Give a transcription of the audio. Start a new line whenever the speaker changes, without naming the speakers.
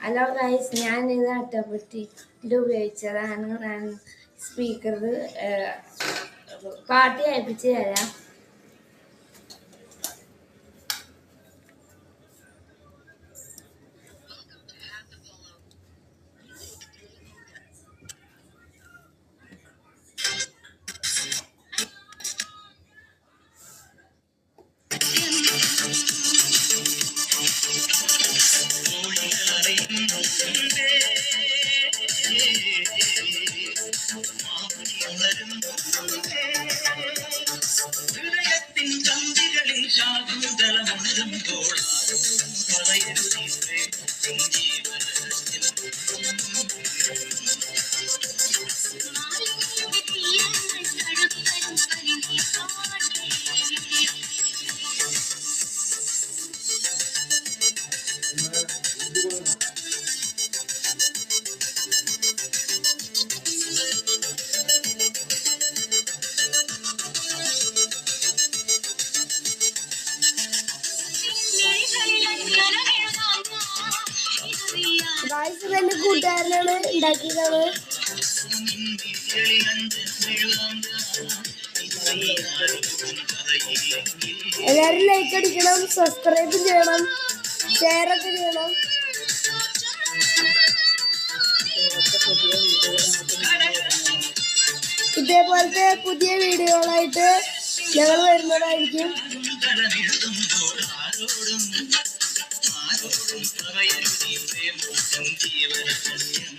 Hello guys, ഞാനിത് അട്ടപ്പെട്ടിയിൽ ഉപയോഗിച്ചതാണ്. ഞാൻ സ്പീക്കറിൽ പാട്ട് കേൾപ്പിച്ച് തരാം. ഹൃദയത്തിൻ ചന്തികളിൽ ശാകുന്തളമുണരുമ്പോൾ എന്റെ കൂട്ടുകാരനാണ് ഉണ്ടാക്കിയതാണ്. എല്ലാരും ലൈക്ക് അടിക്കണം, സബ്സ്ക്രൈബ് ചെയ്യണം, ഷെയർ ഒക്കെ ചെയ്യണം. ഇതേപോലത്തെ പുതിയ വീഡിയോകളായിട്ട് ഞങ്ങൾ വരുന്നതായിരിക്കും. ആരോടും പറയരുതീ പ്രേമം ജീവരഹസ്യം.